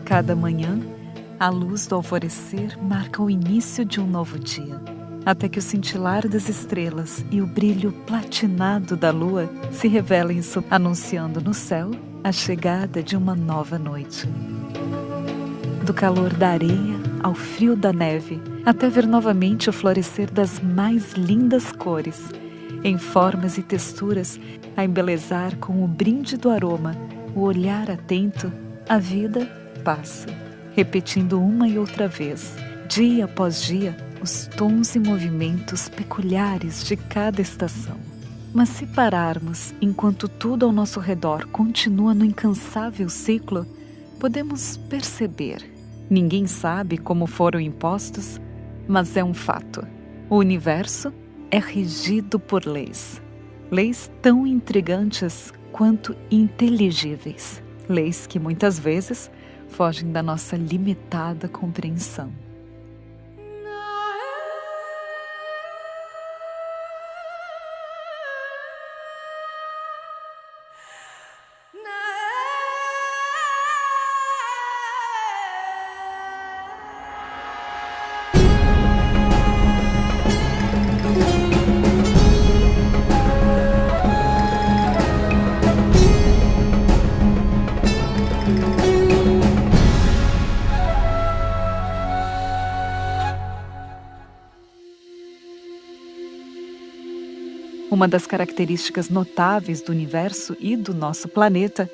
Cada manhã, a luz do alvorecer marca o início de um novo dia, até que o cintilar das estrelas e o brilho platinado da lua se revelem anunciando no céu a chegada de uma nova noite. Do calor da areia ao frio da neve, até ver novamente o florescer das mais lindas cores, em formas e texturas, a embelezar com o brinde do aroma, o olhar atento, a vida passa, repetindo uma e outra vez, dia após dia, os tons e movimentos peculiares de cada estação. Mas se pararmos enquanto tudo ao nosso redor continua no incansável ciclo, podemos perceber. Ninguém sabe como foram impostos, mas é um fato. O universo é regido por leis. Leis tão intrigantes quanto inteligíveis. Leis que muitas vezes fogem da nossa limitada compreensão. Uma das características notáveis do universo e do nosso planeta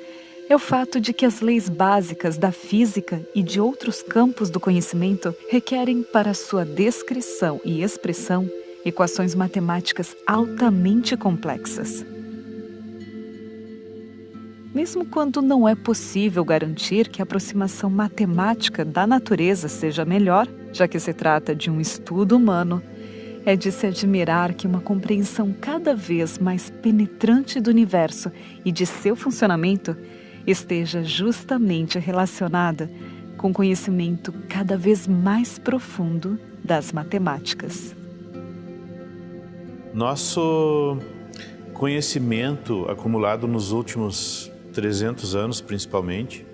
é o fato de que as leis básicas da física e de outros campos do conhecimento requerem para sua descrição e expressão equações matemáticas altamente complexas. Mesmo quando não é possível garantir que a aproximação matemática da natureza seja melhor, já que se trata de um estudo humano, é de se admirar que uma compreensão cada vez mais penetrante do universo e de seu funcionamento esteja justamente relacionada com o conhecimento cada vez mais profundo das matemáticas. Nosso conhecimento acumulado nos últimos 300 anos, principalmente,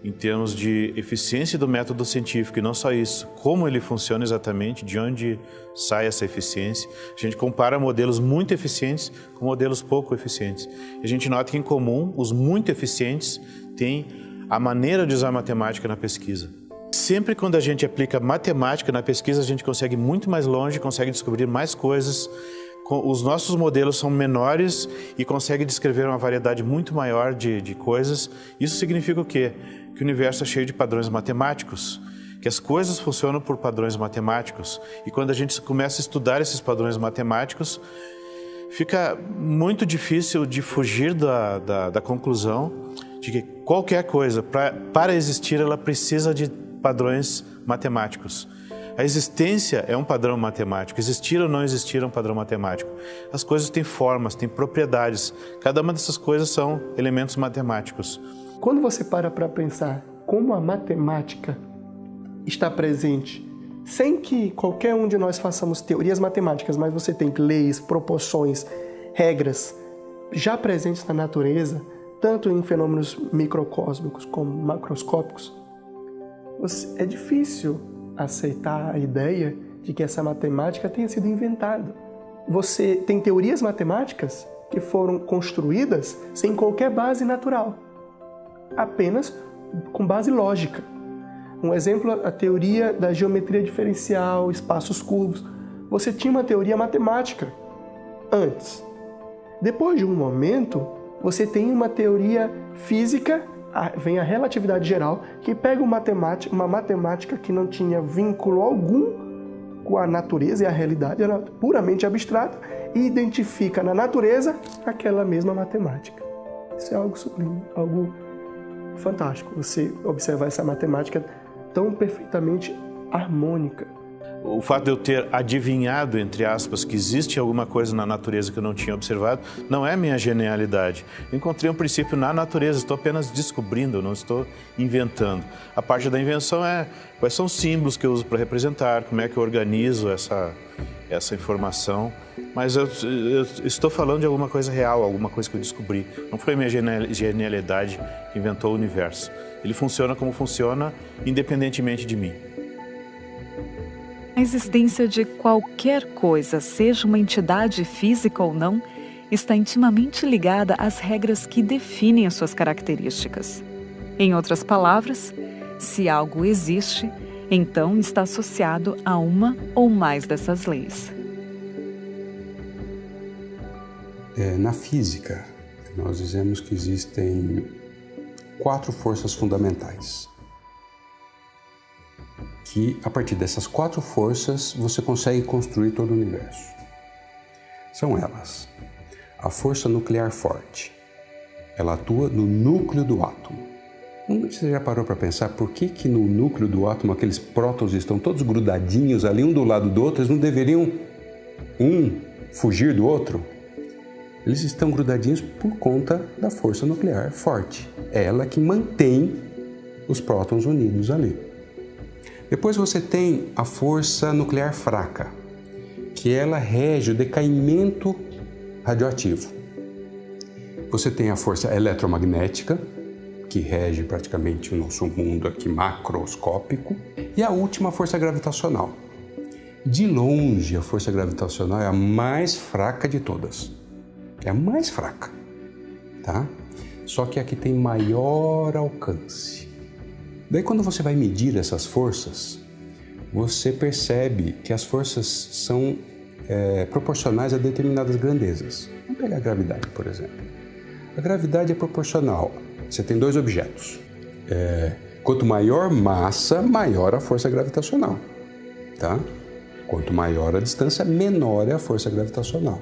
em termos de eficiência do método científico, e não só isso, como ele funciona exatamente, de onde sai essa eficiência. A gente compara modelos muito eficientes com modelos pouco eficientes. E a gente nota que, em comum, os muito eficientes têm a maneira de usar matemática na pesquisa. Sempre quando a gente aplica matemática na pesquisa, a gente consegue ir muito mais longe, consegue descobrir mais coisas. Os nossos modelos são menores e conseguem descrever uma variedade muito maior de coisas. Isso significa o quê? Que o universo é cheio de padrões matemáticos, que as coisas funcionam por padrões matemáticos. E quando a gente começa a estudar esses padrões matemáticos, fica muito difícil de fugir da conclusão de que qualquer coisa, para existir, ela precisa de padrões matemáticos. A existência é um padrão matemático, existir ou não existir é um padrão matemático. As coisas têm formas, têm propriedades, cada uma dessas coisas são elementos matemáticos. Quando você para pensar como a matemática está presente, sem que qualquer um de nós façamos teorias matemáticas, mas você tem leis, proporções, regras já presentes na natureza, tanto em fenômenos microcósmicos como macroscópicos, é difícil aceitar a ideia de que essa matemática tenha sido inventada. Você tem teorias matemáticas que foram construídas sem qualquer base natural, apenas com base lógica. Um exemplo, a teoria da geometria diferencial, espaços curvos. Você tinha uma teoria matemática antes. Depois de um momento, você tem uma teoria física, vem a relatividade geral, que pega uma matemática que não tinha vínculo algum com a natureza e a realidade, era puramente abstrata, e identifica na natureza aquela mesma matemática. Isso é algo sublime, algo fantástico, você observar essa matemática tão perfeitamente harmônica. O fato de eu ter adivinhado, entre aspas, que existe alguma coisa na natureza que eu não tinha observado, não é minha genialidade. Encontrei um princípio na natureza, estou apenas descobrindo, não estou inventando. A parte da invenção é quais são os símbolos que eu uso para representar, como é que eu organizo essa informação. Mas eu estou falando de alguma coisa real, alguma coisa que eu descobri. Não foi minha genialidade que inventou o universo. Ele funciona como funciona, independentemente de mim. A existência de qualquer coisa, seja uma entidade física ou não, está intimamente ligada às regras que definem as suas características. Em outras palavras, se algo existe, então está associado a uma ou mais dessas leis. Na física, nós dizemos que existem 4 forças fundamentais. Que a partir dessas 4 forças você consegue construir todo o universo. São elas: a força nuclear forte. Ela atua no núcleo do átomo. Você já parou para pensar por que no núcleo do átomo aqueles prótons estão todos grudadinhos ali, um do lado do outro? Eles não deveriam fugir do outro? Eles estão grudadinhos por conta da força nuclear forte. É ela que mantém os prótons unidos ali. Depois você tem a força nuclear fraca, que ela rege o decaimento radioativo. Você tem a força eletromagnética, que rege praticamente o nosso mundo aqui macroscópico, e a última, a força gravitacional. De longe, a força gravitacional é a mais fraca de todas. É a mais fraca, tá? Só que é a que tem maior alcance. Daí, quando você vai medir essas forças, você percebe que as forças são proporcionais a determinadas grandezas. Vamos pegar a gravidade, por exemplo. A gravidade é proporcional. Você tem 2 objetos. Quanto maior massa, maior a força gravitacional, tá? Quanto maior a distância, menor é a força gravitacional.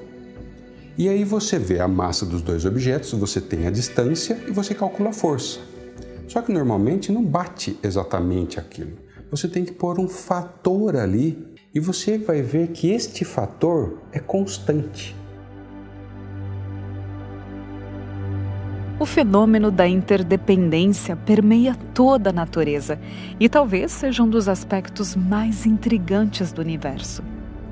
E aí você vê a massa dos 2 objetos, você tem a distância e você calcula a força. Só que normalmente não bate exatamente aquilo. Você tem que pôr um fator ali e você vai ver que este fator é constante. O fenômeno da interdependência permeia toda a natureza e talvez seja um dos aspectos mais intrigantes do universo.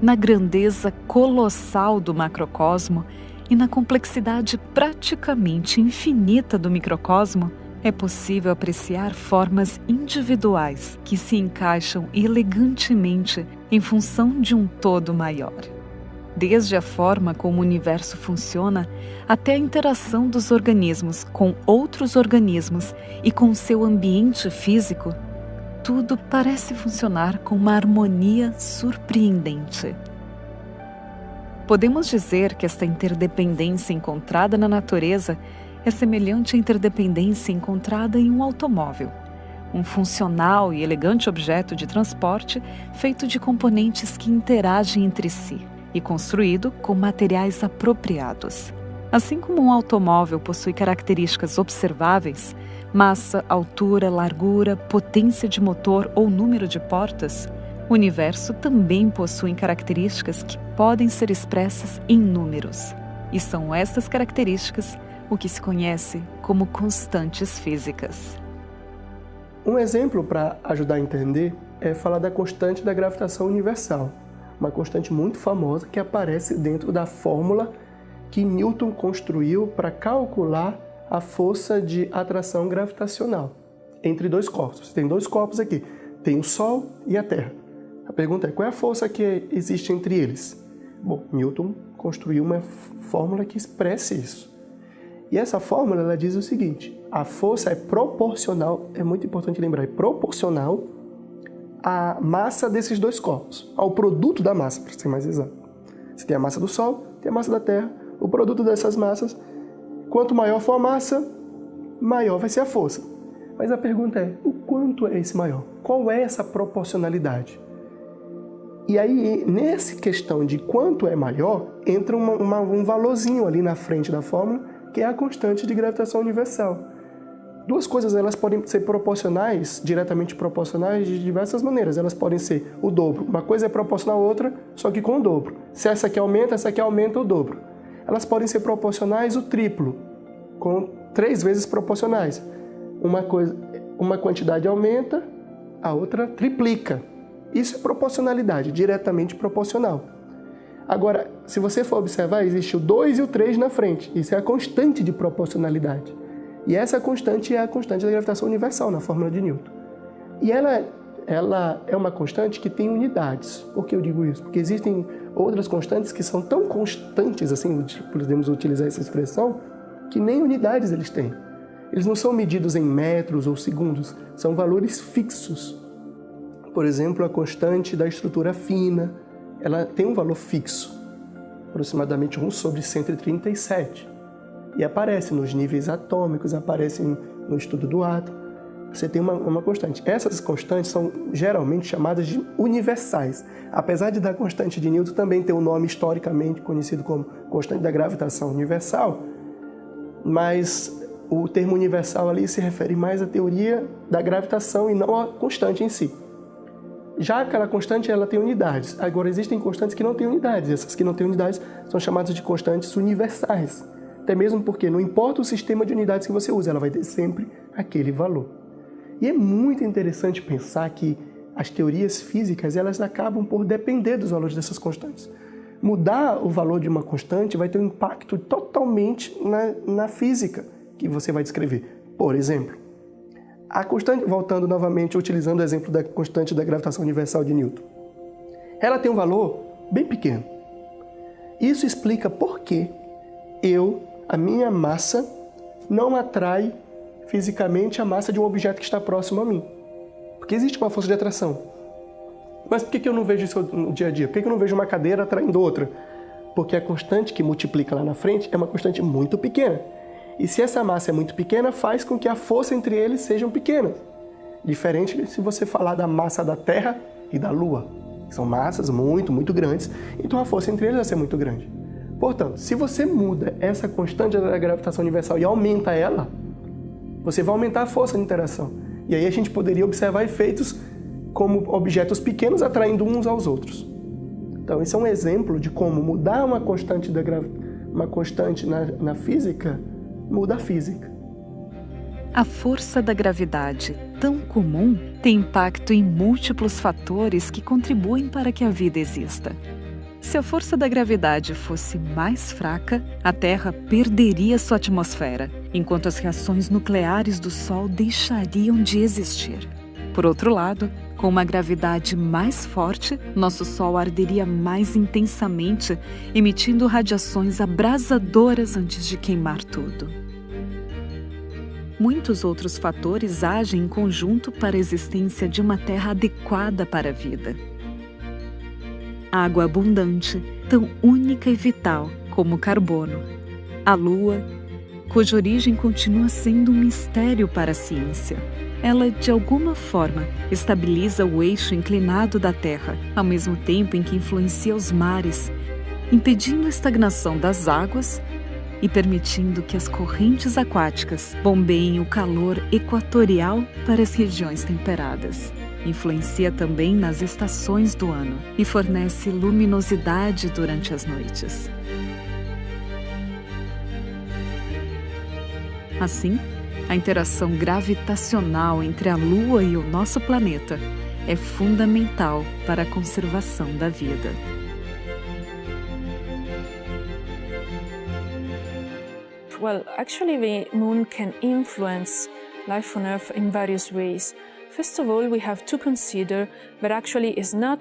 Na grandeza colossal do macrocosmo e na complexidade praticamente infinita do microcosmo, é possível apreciar formas individuais que se encaixam elegantemente em função de um todo maior. Desde a forma como o universo funciona até a interação dos organismos com outros organismos e com seu ambiente físico, tudo parece funcionar com uma harmonia surpreendente. Podemos dizer que esta interdependência encontrada na natureza é semelhante à interdependência encontrada em um automóvel, um funcional e elegante objeto de transporte feito de componentes que interagem entre si e construído com materiais apropriados. Assim como um automóvel possui características observáveis, massa, altura, largura, potência de motor ou número de portas, o universo também possui características que podem ser expressas em números. E são estas características o que se conhece como constantes físicas. Um exemplo para ajudar a entender é falar da constante da gravitação universal, uma constante muito famosa que aparece dentro da fórmula que Newton construiu para calcular a força de atração gravitacional entre 2 corpos. Você tem 2 corpos aqui, tem o Sol e a Terra. A pergunta é, qual é a força que existe entre eles? Bom, Newton construiu uma fórmula que expressa isso. E essa fórmula ela diz o seguinte: a força é proporcional, é muito importante lembrar, é proporcional à massa desses 2 corpos, ao produto da massa, para ser mais exato. Você tem a massa do Sol, tem a massa da Terra, o produto dessas massas, quanto maior for a massa, maior vai ser a força. Mas a pergunta é, o quanto é esse maior? Qual é essa proporcionalidade? E aí, nessa questão de quanto é maior, entra um valorzinho ali na frente da fórmula, que é a constante de gravitação universal. Duas coisas, elas podem ser proporcionais, diretamente proporcionais de diversas maneiras. Elas podem ser o dobro. Uma coisa é proporcional à outra, só que com o dobro. Se essa aqui aumenta o dobro. Elas podem ser proporcionais o triplo, com 3 vezes proporcionais. Uma quantidade aumenta, a outra triplica. Isso é proporcionalidade, diretamente proporcional. Agora, se você for observar, existe o 2 e o 3 na frente. Isso é a constante de proporcionalidade. E essa constante é a constante da gravitação universal, na fórmula de Newton. E ela é uma constante que tem unidades. Por que eu digo isso? Porque existem outras constantes que são tão constantes, assim, podemos utilizar essa expressão, que nem unidades eles têm. Eles não são medidos em metros ou segundos, são valores fixos. Por exemplo, a constante da estrutura fina, ela tem um valor fixo, aproximadamente 1/137. E aparece nos níveis atômicos, aparece no estudo do átomo. Você tem uma constante. Essas constantes são geralmente chamadas de universais. Apesar de da constante de Newton também ter um nome historicamente conhecido como constante da gravitação universal, mas o termo universal ali se refere mais à teoria da gravitação e não à constante em si. Já aquela constante, ela tem unidades. Agora, existem constantes que não têm unidades. Essas que não têm unidades são chamadas de constantes universais. Até mesmo porque não importa o sistema de unidades que você usa, ela vai ter sempre aquele valor. E é muito interessante pensar que as teorias físicas, elas acabam por depender dos valores dessas constantes. Mudar o valor de uma constante vai ter um impacto totalmente na física que você vai descrever. Por exemplo, a constante, voltando novamente, utilizando o exemplo da constante da gravitação universal de Newton, ela tem um valor bem pequeno. Isso explica por que a minha massa não atrai fisicamente a massa de um objeto que está próximo a mim. Porque existe uma força de atração. Mas por que eu não vejo isso no dia a dia? Por que eu não vejo uma cadeira atraindo outra? Porque a constante que multiplica lá na frente é uma constante muito pequena. E se essa massa é muito pequena, faz com que a força entre eles sejam pequenas. Diferente se você falar da massa da Terra e da Lua. São massas muito, muito grandes, então a força entre eles vai ser muito grande. Portanto, se você muda essa constante da gravitação universal e aumenta ela, você vai aumentar a força de interação. E aí a gente poderia observar efeitos como objetos pequenos atraindo uns aos outros. Então, esse é um exemplo de como mudar uma constante na física muda a física. A força da gravidade, tão comum, tem impacto em múltiplos fatores que contribuem para que a vida exista. Se a força da gravidade fosse mais fraca, a Terra perderia sua atmosfera, enquanto as reações nucleares do Sol deixariam de existir. Por outro lado, com uma gravidade mais forte, nosso Sol arderia mais intensamente, emitindo radiações abrasadoras antes de queimar tudo. Muitos outros fatores agem em conjunto para a existência de uma Terra adequada para a vida. Água abundante, tão única e vital como o carbono. A Lua, cuja origem continua sendo um mistério para a ciência. Ela, de alguma forma, estabiliza o eixo inclinado da Terra, ao mesmo tempo em que influencia os mares, impedindo a estagnação das águas e permitindo que as correntes aquáticas bombeiem o calor equatorial para as regiões temperadas. Influencia também nas estações do ano e fornece luminosidade durante as noites. Assim, a interação gravitacional entre a Lua e o nosso planeta é fundamental para a conservação da vida. Well, actually the moon can influence life on Earth in various ways. First of all, we have to consider that actually is not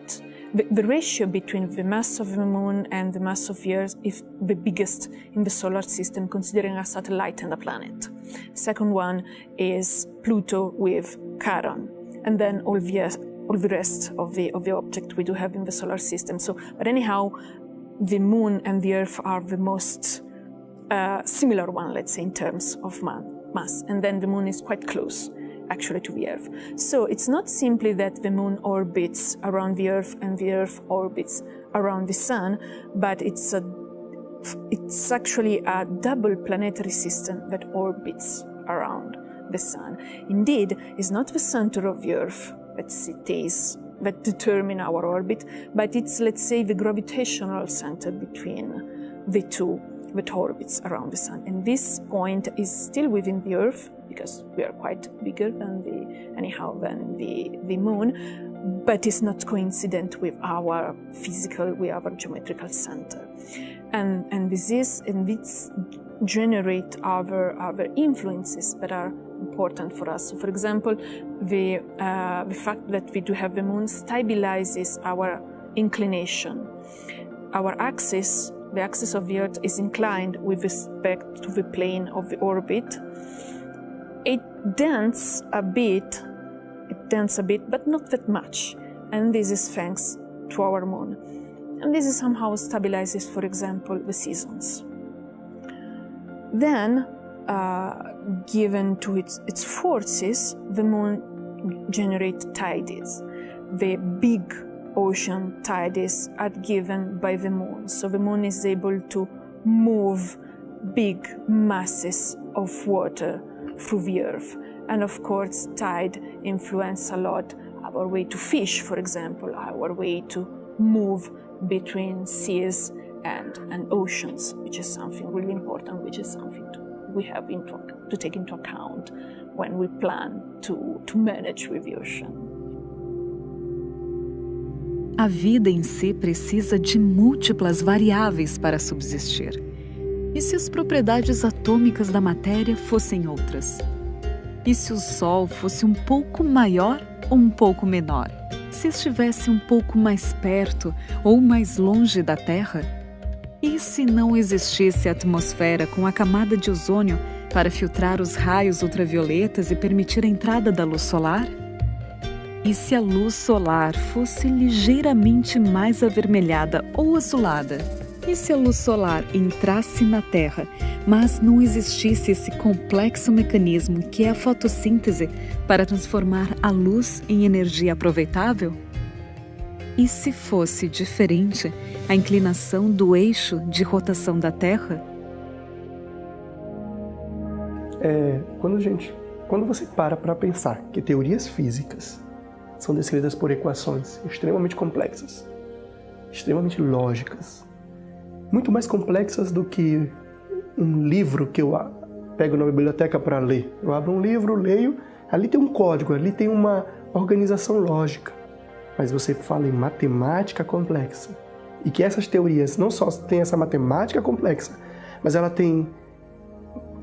the ratio between the mass of the moon and the mass of the Earth is the biggest in the solar system, considering a satellite and a planet. Second one is Pluto with Charon, and then all the rest of the object we do have in the solar system. So, but anyhow, the moon and the Earth are the most similar one, let's say, in terms of mass, and then the moon is quite close actually to the Earth. So it's not simply that the moon orbits around the Earth and the Earth orbits around the sun, but it's actually a double planetary system that orbits around the sun. Indeed, it's not the center of the Earth that determine our orbit, but it's, let's say, the gravitational center between the two that orbits around the sun. And this point is still within the Earth, because we are quite bigger than the moon, but it's not coincident with our geometrical center. And this generate other influences that are important for us. So, for example, the fact that we do have the moon stabilizes our inclination. Our axis, the axis of the Earth, is inclined with respect to the plane of the orbit. It dents a bit, but not that much. And this is thanks to our moon. And this somehow stabilizes, for example, the seasons. Then, given to its forces, the moon generates tides. The big ocean tides are given by the moon. So the moon is able to move big masses of water through the Earth. And of course, tide influence a lot our way to fish, for example, our way to move between seas and oceans, which is something really important, which is something we have to take into account when we plan to manage with the ocean. A vida em si precisa de múltiplas variáveis para subsistir. E se as propriedades atômicas da matéria fossem outras? E se o Sol fosse um pouco maior ou um pouco menor? Se estivesse um pouco mais perto ou mais longe da Terra? E se não existisse atmosfera com a camada de ozônio para filtrar os raios ultravioletas e permitir a entrada da luz solar? E se a luz solar fosse ligeiramente mais avermelhada ou azulada? E se a luz solar entrasse na Terra, mas não existisse esse complexo mecanismo que é a fotossíntese para transformar a luz em energia aproveitável? E se fosse diferente a inclinação do eixo de rotação da Terra? Quando você para pensar que teorias físicas são descritas por equações extremamente complexas, extremamente lógicas, muito mais complexas do que um livro que eu pego na biblioteca para ler. Eu abro um livro, leio, ali tem um código, ali tem uma organização lógica. Mas você fala em matemática complexa. E que essas teorias não só têm essa matemática complexa, mas ela tem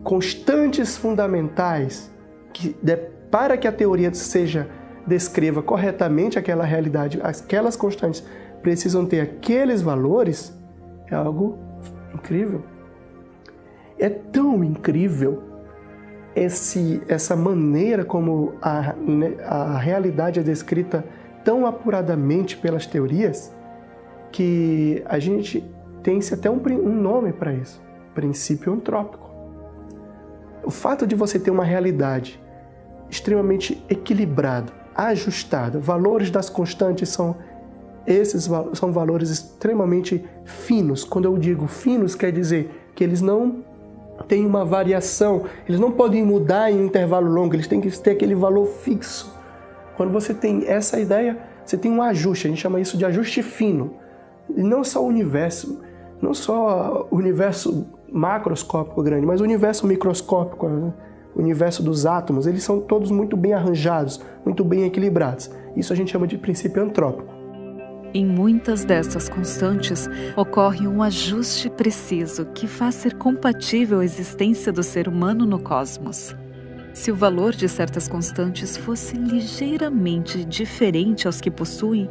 constantes fundamentais que, para que a teoria descreva corretamente aquela realidade, aquelas constantes precisam ter aqueles valores, é algo incrível. É tão incrível essa maneira como a realidade é descrita tão apuradamente pelas teorias, que a gente tem-se até um nome para isso, princípio antrópico. O fato de você ter uma realidade extremamente equilibrada, ajustada, valores das constantes são valores extremamente finos. Quando eu digo finos, quer dizer que eles não têm uma variação, eles não podem mudar em um intervalo longo, eles têm que ter aquele valor fixo. Quando você tem essa ideia, você tem um ajuste, a gente chama isso de ajuste fino. E não só o universo macroscópico grande, mas o universo microscópico, né? O universo dos átomos, eles são todos muito bem arranjados, muito bem equilibrados. Isso a gente chama de princípio antrópico. Em muitas dessas constantes, ocorre um ajuste preciso que faz ser compatível a existência do ser humano no cosmos. Se o valor de certas constantes fosse ligeiramente diferente aos que possuem,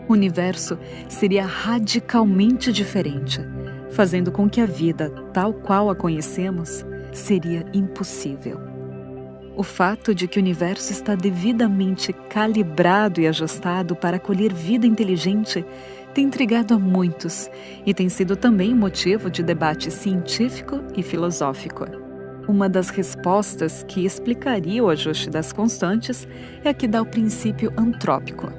o universo seria radicalmente diferente, fazendo com que a vida, tal qual a conhecemos, seria impossível. O fato de que o universo está devidamente calibrado e ajustado para acolher vida inteligente tem intrigado a muitos e tem sido também motivo de debate científico e filosófico. Uma das respostas que explicaria o ajuste das constantes é a que dá o princípio antrópico.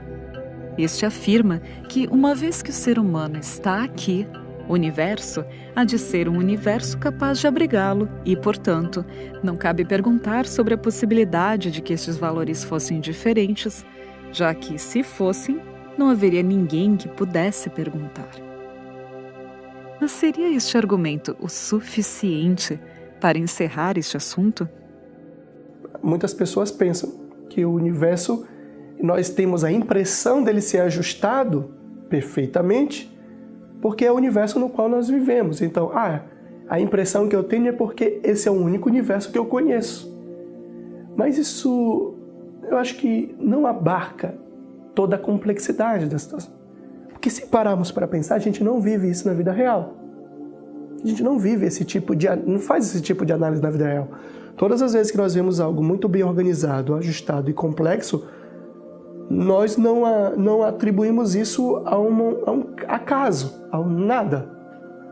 Este afirma que, uma vez que o ser humano está aqui, O universo há de ser um universo capaz de abrigá-lo e, portanto, não cabe perguntar sobre a possibilidade de que estes valores fossem diferentes, já que, se fossem, não haveria ninguém que pudesse perguntar. Mas seria este argumento o suficiente para encerrar este assunto? Muitas pessoas pensam que o universo, nós temos a impressão dele ser ajustado perfeitamente, porque é o universo no qual nós vivemos. Então, a impressão que eu tenho é porque esse é o único universo que eu conheço. Mas isso, eu acho que não abarca toda a complexidade da situação. Porque se pararmos para pensar, a gente não vive isso na vida real. A gente não vive não faz esse tipo de análise na vida real. Todas as vezes que nós vemos algo muito bem organizado, ajustado e complexo, nós não atribuímos isso a um acaso, a um nada,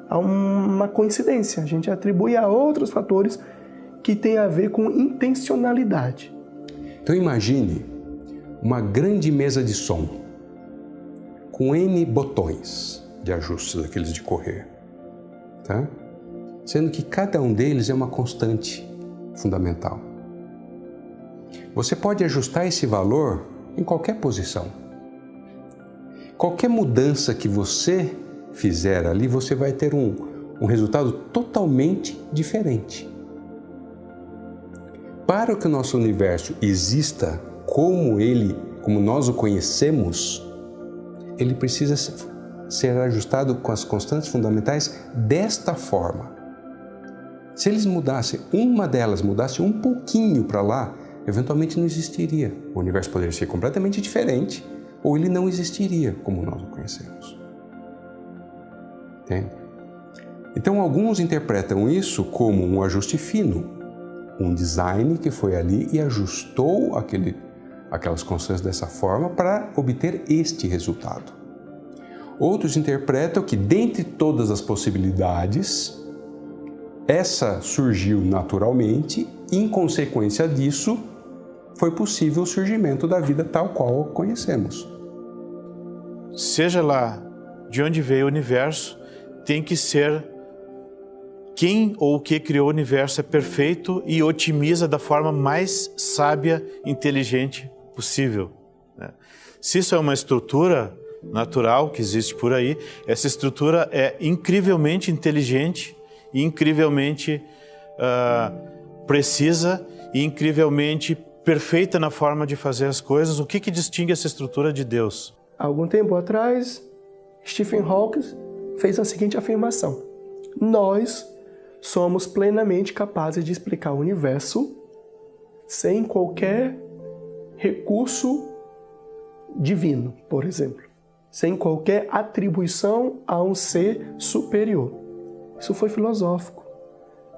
a uma coincidência. A gente atribui a outros fatores que têm a ver com intencionalidade. Então imagine uma grande mesa de som com N botões de ajustes, aqueles de correr, tá? Sendo que cada um deles é uma constante fundamental. Você pode ajustar esse valor em qualquer posição. Qualquer mudança que você fizer ali, você vai ter um resultado totalmente diferente. Para que o nosso universo exista como nós o conhecemos, ele precisa ser ajustado com as constantes fundamentais desta forma. Se eles mudassem, uma delas mudasse um pouquinho para lá, eventualmente não existiria. O universo poderia ser completamente diferente ou ele não existiria como nós o conhecemos. Entende? Então, alguns interpretam isso como um ajuste fino, um design que foi ali e ajustou aquelas constantes dessa forma para obter este resultado. Outros interpretam que, dentre todas as possibilidades, essa surgiu naturalmente e, em consequência disso, foi possível o surgimento da vida tal qual a conhecemos. Seja lá de onde veio o universo, tem que ser quem ou o que criou o universo é perfeito e otimiza da forma mais sábia e inteligente possível. Se isso é uma estrutura natural que existe por aí, essa estrutura é incrivelmente inteligente e incrivelmente precisa e incrivelmente perfeita na forma de fazer as coisas. O que distingue essa estrutura de Deus? Há algum tempo atrás, Stephen Hawking fez a seguinte afirmação: nós somos plenamente capazes de explicar o universo sem qualquer recurso divino, por exemplo, sem qualquer atribuição a um ser superior. Isso foi filosófico,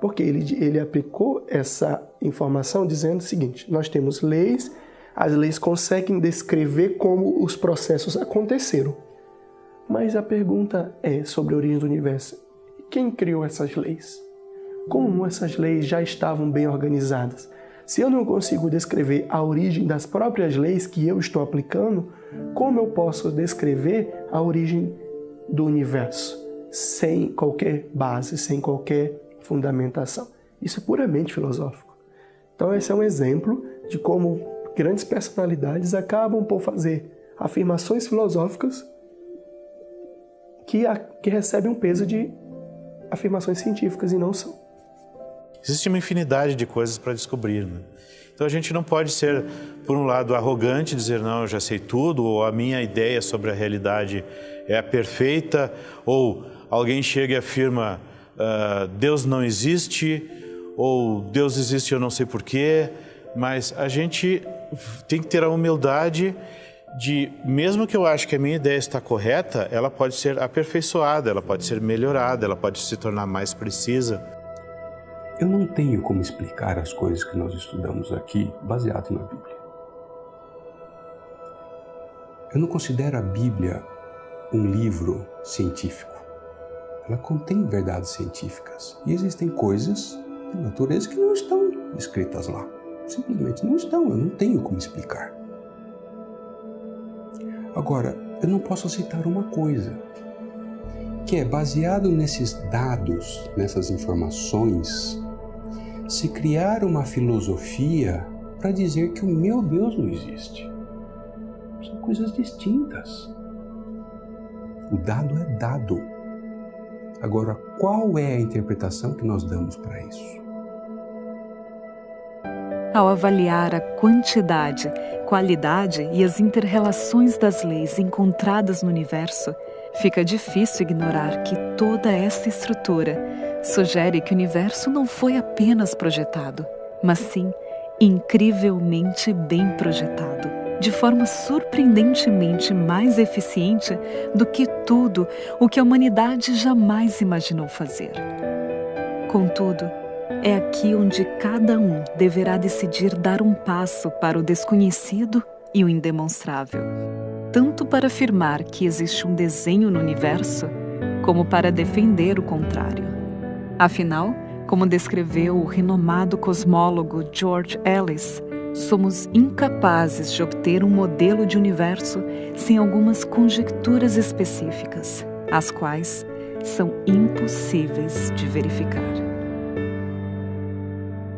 porque ele aplicou essa informação dizendo o seguinte: nós temos leis, as leis conseguem descrever como os processos aconteceram. Mas a pergunta é sobre a origem do universo. Quem criou essas leis? Como essas leis já estavam bem organizadas? Se eu não consigo descrever a origem das próprias leis que eu estou aplicando, como eu posso descrever a origem do universo? Sem qualquer base, sem qualquer fundamentação. Isso é puramente filosófico. Então esse é um exemplo de como grandes personalidades acabam por fazer afirmações filosóficas que recebem um peso de afirmações científicas e não são. Existe uma infinidade de coisas para descobrir, né? Então a gente não pode ser, por um lado, arrogante e dizer, não, eu já sei tudo, ou a minha ideia sobre a realidade é a perfeita, ou alguém chega e afirma, Deus não existe, ou Deus existe e eu não sei porquê, mas a gente tem que ter a humildade de, mesmo que eu ache que a minha ideia está correta, ela pode ser aperfeiçoada, ela pode ser melhorada, ela pode se tornar mais precisa. Eu não tenho como explicar as coisas que nós estudamos aqui baseado na Bíblia. Eu não considero a Bíblia um livro científico. Ela contém verdades científicas. E existem coisas de natureza que não estão escritas lá. Simplesmente não estão, eu não tenho como explicar. Agora, eu não posso aceitar uma coisa, que é baseado nesses dados, nessas informações, se criar uma filosofia para dizer que o meu Deus não existe. São coisas distintas. O dado é dado. Agora, qual é a interpretação que nós damos para isso? Ao avaliar a quantidade, qualidade e as inter-relações das leis encontradas no universo, fica difícil ignorar que toda essa estrutura sugere que o universo não foi apenas projetado, mas sim incrivelmente bem projetado, de forma surpreendentemente mais eficiente do que tudo o que a humanidade jamais imaginou fazer. Contudo, é aqui onde cada um deverá decidir dar um passo para o desconhecido e o indemonstrável, tanto para afirmar que existe um desenho no universo, como para defender o contrário. Afinal, como descreveu o renomado cosmólogo George Ellis, somos incapazes de obter um modelo de universo sem algumas conjecturas específicas, as quais são impossíveis de verificar.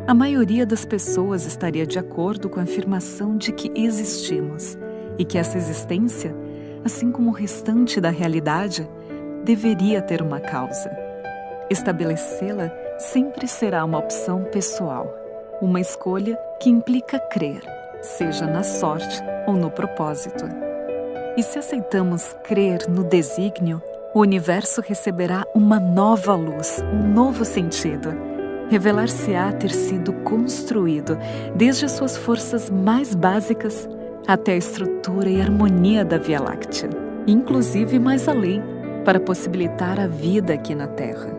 A maioria das pessoas estaria de acordo com a afirmação de que existimos e que essa existência, assim como o restante da realidade, deveria ter uma causa. Estabelecê-la sempre será uma opção pessoal, uma escolha que implica crer, seja na sorte ou no propósito. E se aceitamos crer no desígnio, o universo receberá uma nova luz, um novo sentido. Revelar-se-á ter sido construído desde as suas forças mais básicas até a estrutura e harmonia da Via Láctea, inclusive mais além, para possibilitar a vida aqui na Terra.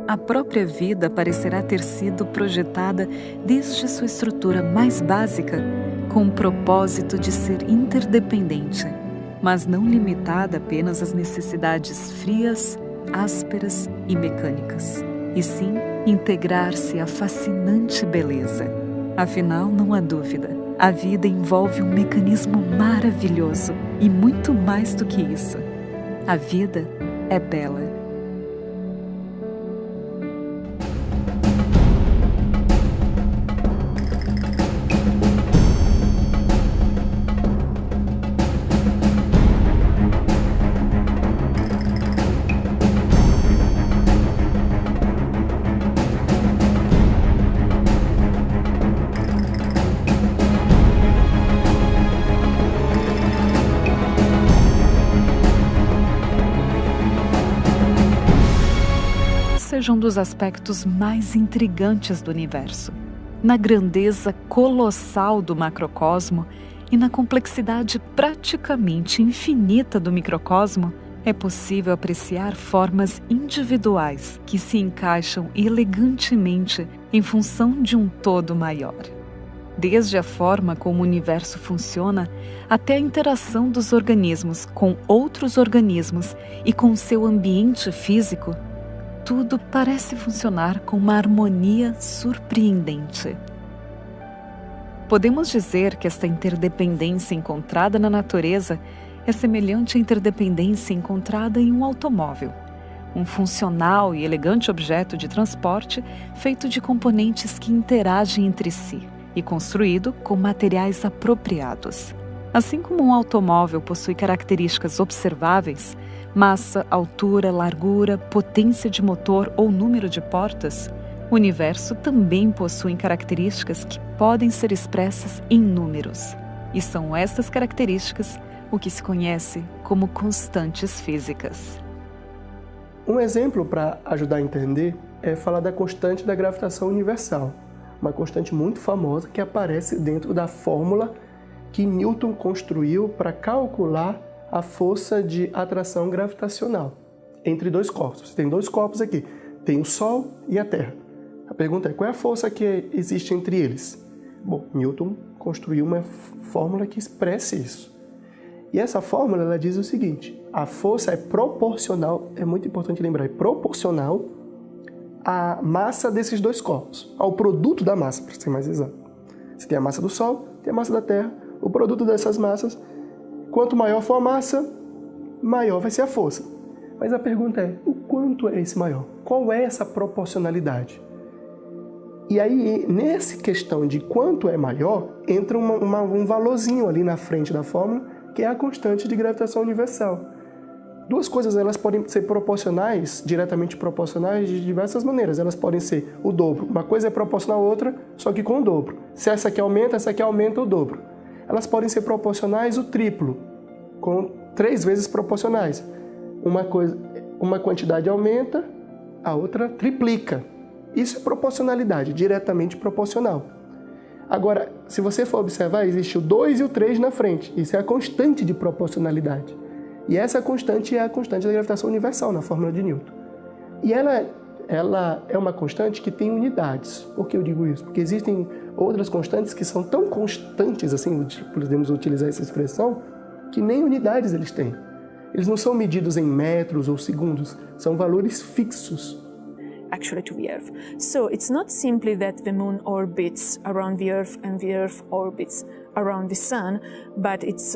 A própria vida parecerá ter sido projetada desde sua estrutura mais básica com o propósito de ser interdependente, mas não limitada apenas às necessidades frias, ásperas e mecânicas, e sim integrar-se à fascinante beleza. Afinal, não há dúvida, a vida envolve um mecanismo maravilhoso e muito mais do que isso. A vida é bela. Seja um dos aspectos mais intrigantes do universo, na grandeza colossal do macrocosmo e na complexidade praticamente infinita do microcosmo, é possível apreciar formas individuais que se encaixam elegantemente em função de um todo maior. Desde a forma como o universo funciona até a interação dos organismos com outros organismos e com seu ambiente físico, tudo parece funcionar com uma harmonia surpreendente. Podemos dizer que esta interdependência encontrada na natureza é semelhante à interdependência encontrada em um automóvel, um funcional e elegante objeto de transporte feito de componentes que interagem entre si e construído com materiais apropriados. Assim como um automóvel possui características observáveis, massa, altura, largura, potência de motor ou número de portas, o universo também possui características que podem ser expressas em números. E são essas características o que se conhece como constantes físicas. Um exemplo para ajudar a entender é falar da constante da gravitação universal, uma constante muito famosa que aparece dentro da fórmula que Newton construiu para calcular a força de atração gravitacional entre dois corpos. Você tem dois corpos aqui, tem o Sol e a Terra. A pergunta é, qual é a força que existe entre eles? Bom, Newton construiu uma fórmula que expresse isso. E essa fórmula ela diz o seguinte, a força é proporcional, é muito importante lembrar, é proporcional à massa desses dois corpos, ao produto da massa, para ser mais exato. Você tem a massa do Sol, tem a massa da Terra, o produto dessas massas, quanto maior for a massa, maior vai ser a força. Mas a pergunta é, o quanto é esse maior? Qual é essa proporcionalidade? E aí, nessa questão de quanto é maior, entra um valorzinho ali na frente da fórmula, que é a constante de gravitação universal. Duas coisas, elas podem ser proporcionais, diretamente proporcionais, de diversas maneiras. Elas podem ser o dobro. Uma coisa é proporcional à outra, só que com o dobro. Se essa aqui aumenta o dobro. Elas podem ser proporcionais o triplo, com 3 vezes proporcionais. Uma quantidade aumenta, a outra triplica. Isso é proporcionalidade, diretamente proporcional. Agora, se você for observar, existe o 2 e o 3 na frente. Isso é a constante de proporcionalidade. E essa constante é a constante da gravitação universal, na fórmula de Newton. E ela é uma constante que tem unidades. Por que eu digo isso? Porque existem outras constantes que são tão constantes, assim, podemos utilizar essa expressão, que nem unidades eles têm. Eles não são medidos em metros ou segundos, são valores fixos. Actually to the Earth. So it's not simply that the Moon orbits around the Earth and the Earth orbits around the Sun, but it's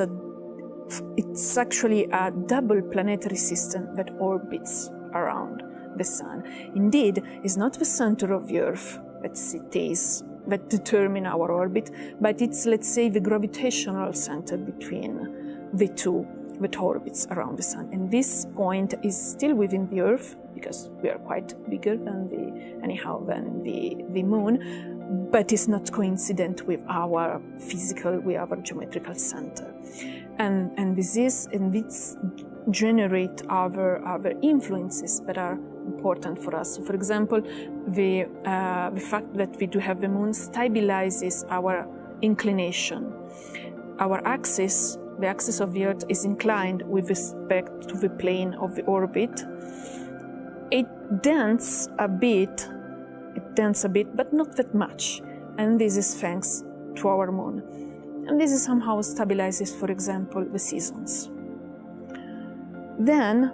actually a double planetary system that orbits around the Sun. Indeed, it's not the center of the Earth that determine our orbit, but it's, let's say, the gravitational center between the two that orbits around the Sun. And this point is still within the Earth, because we are quite bigger than the Moon, but it's not coincident with our geometrical center. And this generate other influences that are important for us. So, for example, the fact that we do have the Moon stabilizes our inclination. Our axis, the axis of the Earth, is inclined with respect to the plane of the orbit. It dents a bit, but not that much. And this is thanks to our Moon. And this is somehow stabilizes, for example, the seasons. Then,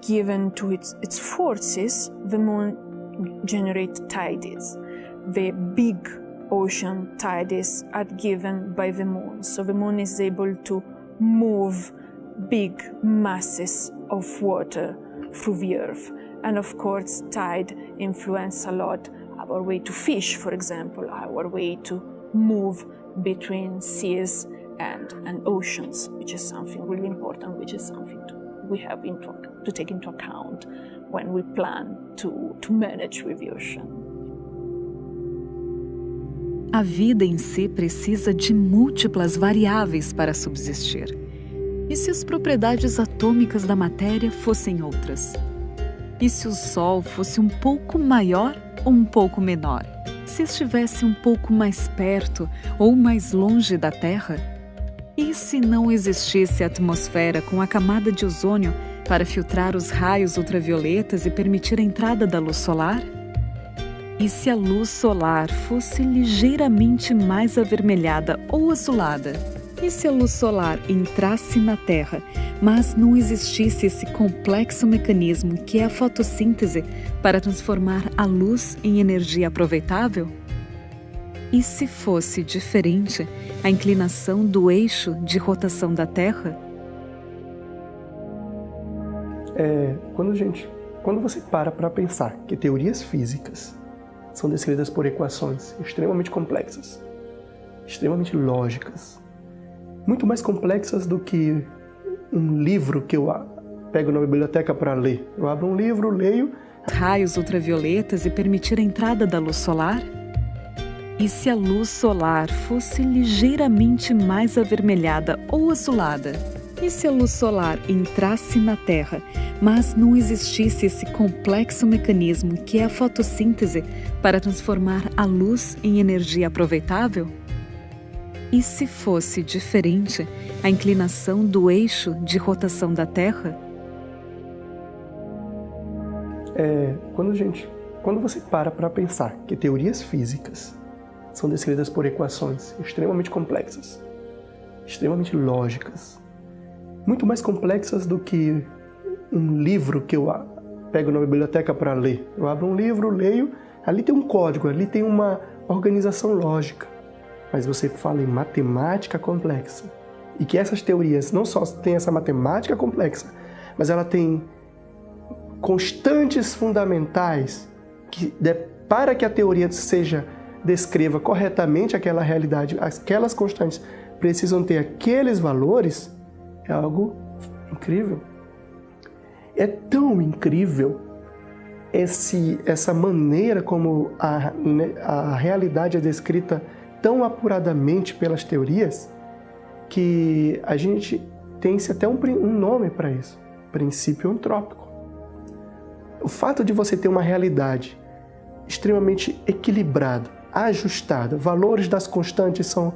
given to its forces, the Moon generates tides. The big ocean tides are given by the Moon. So the Moon is able to move big masses of water through the Earth. And of course, tide influence a lot our way to fish, for example, our way to move between seas and oceans, which is something really important, which is something we have to take into account when we plan to manage with the ocean. A vida em si precisa de múltiplas variáveis para subsistir. E se as propriedades atômicas da matéria fossem outras? E se o Sol fosse um pouco maior ou um pouco menor? Se estivesse um pouco mais perto ou mais longe da Terra? E se não existisse atmosfera com a camada de ozônio para filtrar os raios ultravioletas e permitir a entrada da luz solar? E se a luz solar fosse ligeiramente mais avermelhada ou azulada? E se a luz solar entrasse na Terra, mas não existisse esse complexo mecanismo que é a fotossíntese para transformar a luz em energia aproveitável? E se fosse diferente a inclinação do eixo de rotação da Terra? Quando você para pensar que teorias físicas são descritas por equações extremamente complexas, extremamente lógicas, muito mais complexas do que um livro que eu pego na biblioteca para ler. Eu abro um livro, leio... Raios ultravioletas e permitir a entrada da luz solar? E se a luz solar fosse ligeiramente mais avermelhada ou azulada? E se a luz solar entrasse na Terra, mas não existisse esse complexo mecanismo que é a fotossíntese para transformar a luz em energia aproveitável? E se fosse diferente a inclinação do eixo de rotação da Terra? Quando você para pensar que teorias físicas são descritas por equações extremamente complexas, extremamente lógicas, muito mais complexas do que um livro que eu pego na biblioteca para ler. Eu abro um livro, leio, ali tem um código, ali tem uma organização lógica. Mas você fala em matemática complexa. E que essas teorias não só têm essa matemática complexa, mas ela tem constantes fundamentais que, para que a teoria descreva corretamente aquela realidade, aquelas constantes precisam ter aqueles valores, é algo incrível. É tão incrível essa maneira como a realidade é descrita tão apuradamente pelas teorias, que a gente tem-se até um nome para isso, princípio antrópico. O fato de você ter uma realidade extremamente equilibrada, ajustada, valores das constantes são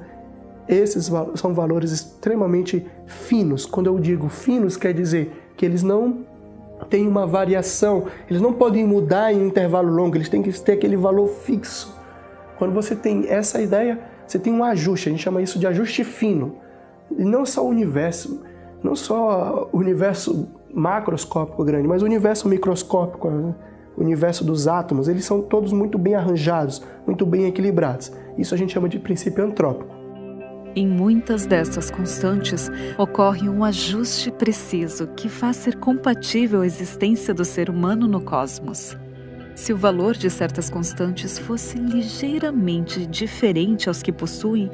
valores extremamente finos. Quando eu digo finos, quer dizer que eles não têm uma variação, eles não podem mudar em um intervalo longo, eles têm que ter aquele valor fixo. Quando você tem essa ideia, você tem um ajuste, a gente chama isso de ajuste fino. E não só o universo macroscópico grande, mas o universo microscópico, né? O universo dos átomos, eles são todos muito bem arranjados, muito bem equilibrados. Isso a gente chama de princípio antrópico. Em muitas dessas constantes, ocorre um ajuste preciso que faz ser compatível a existência do ser humano no cosmos. Se o valor de certas constantes fosse ligeiramente diferente aos que possuem,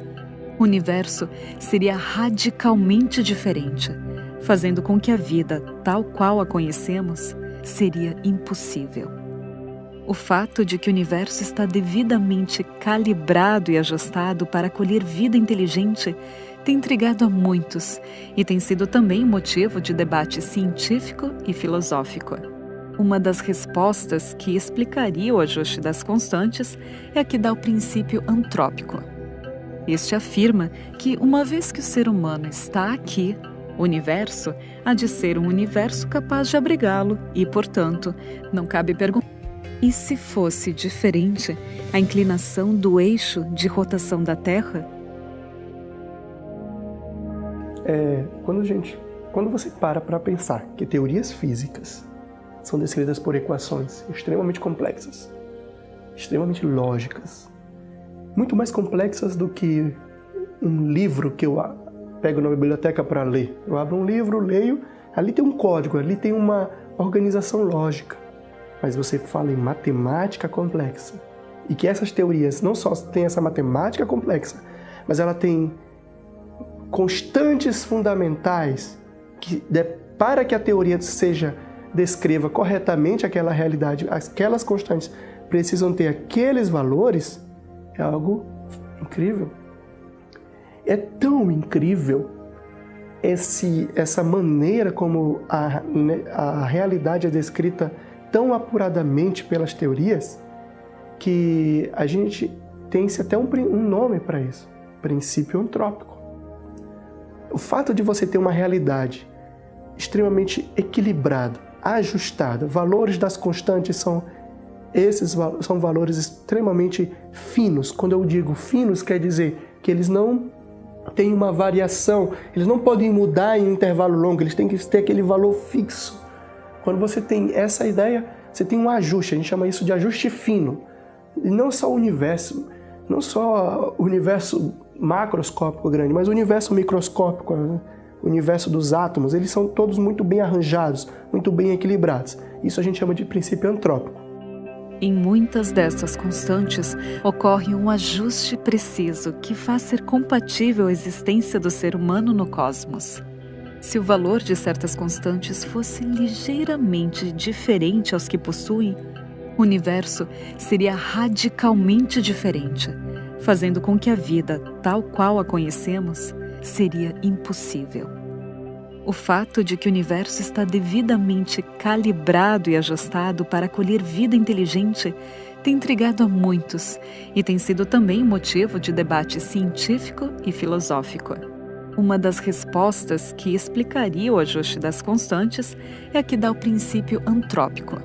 o universo seria radicalmente diferente, fazendo com que a vida, tal qual a conhecemos, seria impossível. O fato de que o universo está devidamente calibrado e ajustado para acolher vida inteligente tem intrigado a muitos e tem sido também motivo de debate científico e filosófico. Uma das respostas que explicaria o ajuste das constantes é a que dá o princípio antrópico. Este afirma que, uma vez que o ser humano está aqui, o universo há de ser um universo capaz de abrigá-lo e, portanto, não cabe perguntar. E se fosse diferente a inclinação do eixo de rotação da Terra? Quando você para pensar que teorias físicas são descritas por equações extremamente complexas, extremamente lógicas, muito mais complexas do que um livro que eu pego na biblioteca para ler. Eu abro um livro, leio, ali tem um código, ali tem uma organização lógica. Mas você fala em matemática complexa. E que essas teorias não só têm essa matemática complexa, mas ela tem constantes fundamentais que, para que a teoria descreva corretamente aquela realidade, aquelas constantes precisam ter aqueles valores, é algo incrível. É tão incrível essa maneira como a realidade é descrita tão apuradamente pelas teorias, que a gente tem-se até um nome para isso, princípio antrópico. O fato de você ter uma realidade extremamente equilibrada, ajustada, valores das constantes são valores extremamente finos. Quando eu digo finos, quer dizer que eles não têm uma variação, eles não podem mudar em um intervalo longo, eles têm que ter aquele valor fixo. Quando você tem essa ideia, você tem um ajuste, a gente chama isso de ajuste fino. E não só o universo macroscópico grande, mas o universo microscópico, né? O universo dos átomos, eles são todos muito bem arranjados, muito bem equilibrados. Isso a gente chama de princípio antrópico. Em muitas dessas constantes, ocorre um ajuste preciso que faz ser compatível a existência do ser humano no cosmos. Se o valor de certas constantes fosse ligeiramente diferente aos que possuem, o universo seria radicalmente diferente, fazendo com que a vida, tal qual a conhecemos, seria impossível. O fato de que o universo está devidamente calibrado e ajustado para acolher vida inteligente tem intrigado a muitos e tem sido também motivo de debate científico e filosófico. Uma das respostas que explicaria o ajuste das constantes é a que dá o princípio antrópico.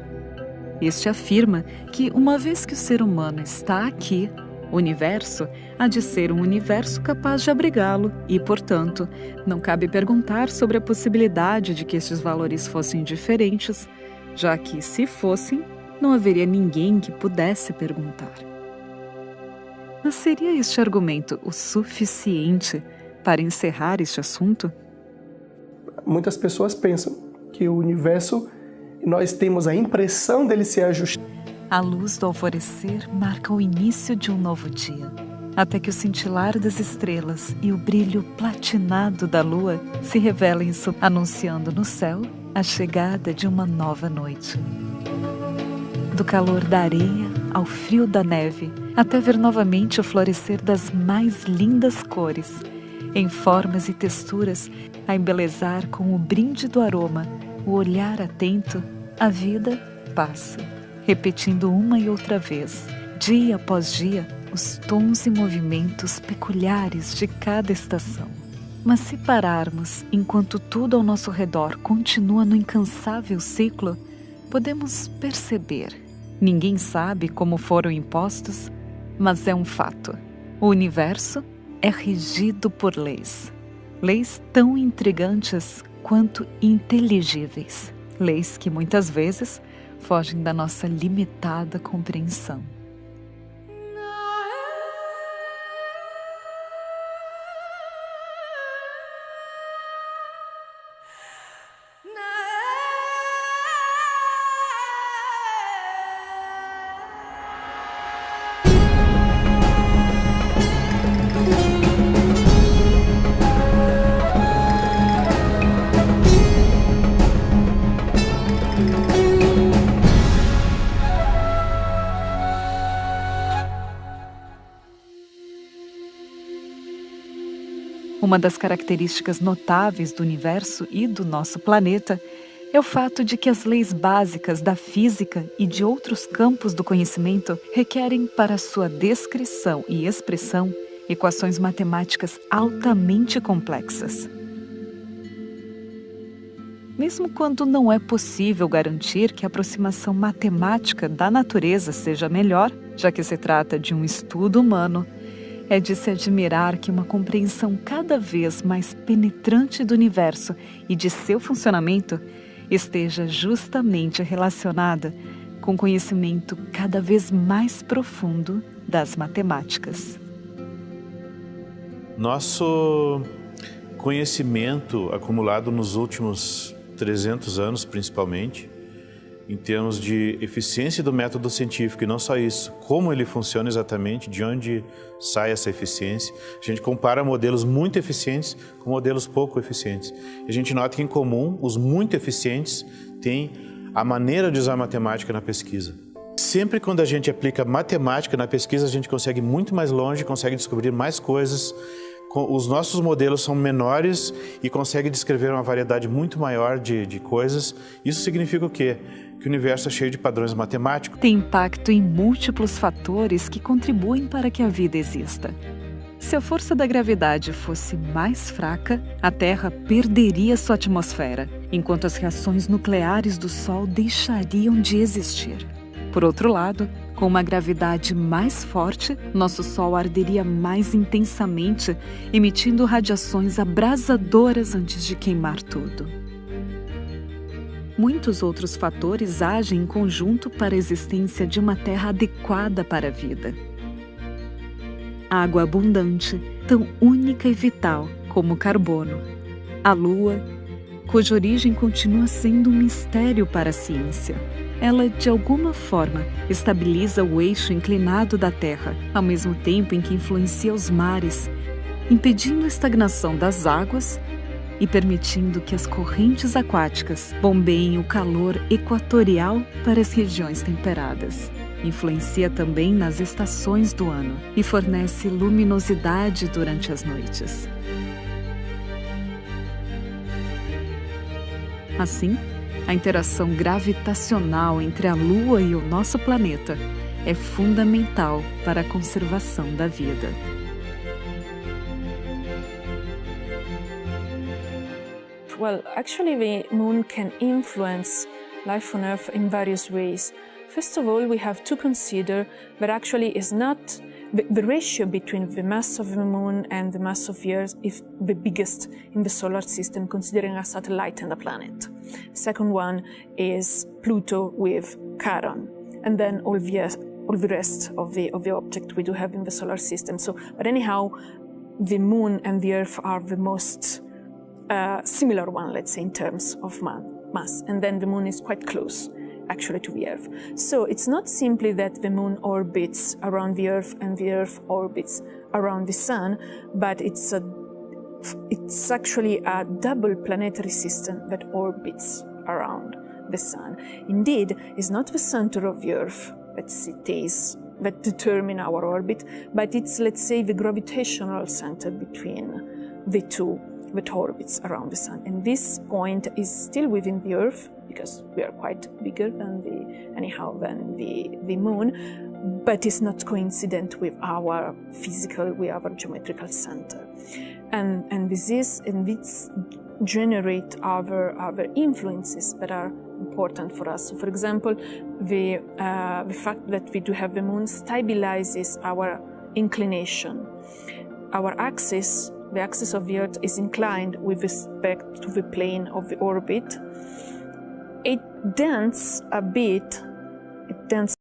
Este afirma que, uma vez que o ser humano está aqui, o universo há de ser um universo capaz de abrigá-lo e, portanto, não cabe perguntar sobre a possibilidade de que estes valores fossem diferentes, já que, se fossem, não haveria ninguém que pudesse perguntar. Mas seria este argumento o suficiente para encerrar este assunto? Muitas pessoas pensam que o universo, nós temos a impressão dele se ajustar. A luz do alvorecer marca o início de um novo dia, até que o cintilar das estrelas e o brilho platinado da lua se revelem, anunciando no céu a chegada de uma nova noite. Do calor da areia ao frio da neve, até ver novamente o florescer das mais lindas cores, em formas e texturas, a embelezar com o brinde do aroma, o olhar atento, a vida passa, repetindo uma e outra vez, dia após dia, os tons e movimentos peculiares de cada estação. Mas se pararmos enquanto tudo ao nosso redor continua no incansável ciclo, podemos perceber. Ninguém sabe como foram impostos, mas é um fato. O universo é regido por leis. Leis tão intrigantes quanto inteligíveis. Leis que muitas vezes fogem da nossa limitada compreensão. Uma das características notáveis do universo e do nosso planeta é o fato de que as leis básicas da física e de outros campos do conhecimento requerem para sua descrição e expressão equações matemáticas altamente complexas. Mesmo quando não é possível garantir que a aproximação matemática da natureza seja melhor, já que se trata de um estudo humano, é de se admirar que uma compreensão cada vez mais penetrante do universo e de seu funcionamento esteja justamente relacionada com conhecimento cada vez mais profundo das matemáticas. Nosso conhecimento acumulado nos últimos 300 anos, principalmente, em termos de eficiência do método científico, e não só isso, como ele funciona exatamente, de onde sai essa eficiência. A gente compara modelos muito eficientes com modelos pouco eficientes. E a gente nota que, em comum, os muito eficientes têm a maneira de usar matemática na pesquisa. Sempre quando a gente aplica matemática na pesquisa, a gente consegue ir muito mais longe, consegue descobrir mais coisas. Os nossos modelos são menores e conseguem descrever uma variedade muito maior de coisas. Isso significa o quê? Que o universo é cheio de padrões matemáticos. Tem impacto em múltiplos fatores que contribuem para que a vida exista. Se a força da gravidade fosse mais fraca, a Terra perderia sua atmosfera, enquanto as reações nucleares do Sol deixariam de existir. Por outro lado, com uma gravidade mais forte, nosso Sol arderia mais intensamente, emitindo radiações abrasadoras antes de queimar tudo. Muitos outros fatores agem em conjunto para a existência de uma Terra adequada para a vida. Água abundante, tão única e vital como o carbono. A Lua, cuja origem continua sendo um mistério para a ciência. Ela, de alguma forma, estabiliza o eixo inclinado da Terra, ao mesmo tempo em que influencia os mares, impedindo a estagnação das águas e permitindo que as correntes aquáticas bombeiem o calor equatorial para as regiões temperadas. Influencia também nas estações do ano e fornece luminosidade durante as noites. Assim, a interação gravitacional entre a Lua e o nosso planeta é fundamental para a conservação da vida. Well, actually the moon can influence life on Earth in various ways. First of all, we have to consider that actually is not the ratio between the mass of the moon and the mass of the Earth is the biggest in the solar system, considering a satellite and a planet. Second one is Pluto with Charon, and then all the rest of the object we do have in the solar system. So, but anyhow, the moon and the Earth are the most similar one, let's say, in terms of mass, and then the moon is quite close actually to the Earth. So it's not simply that the moon orbits around the Earth and the Earth orbits around the sun, but it's actually a double planetary system that orbits around the sun. Indeed, it's not the center of the Earth that determine our orbit, but it's, let's say, the gravitational center between the two that orbits around the sun. And this point is still within the Earth, because we are quite bigger than the moon, but it's not coincident with our geometrical center. And this generate other influences that are important for us. So, for example, the fact that we do have the moon stabilizes our inclination. Our axis, the axis of the Earth, is inclined with respect to the plane of the orbit. It dents a bit. It dents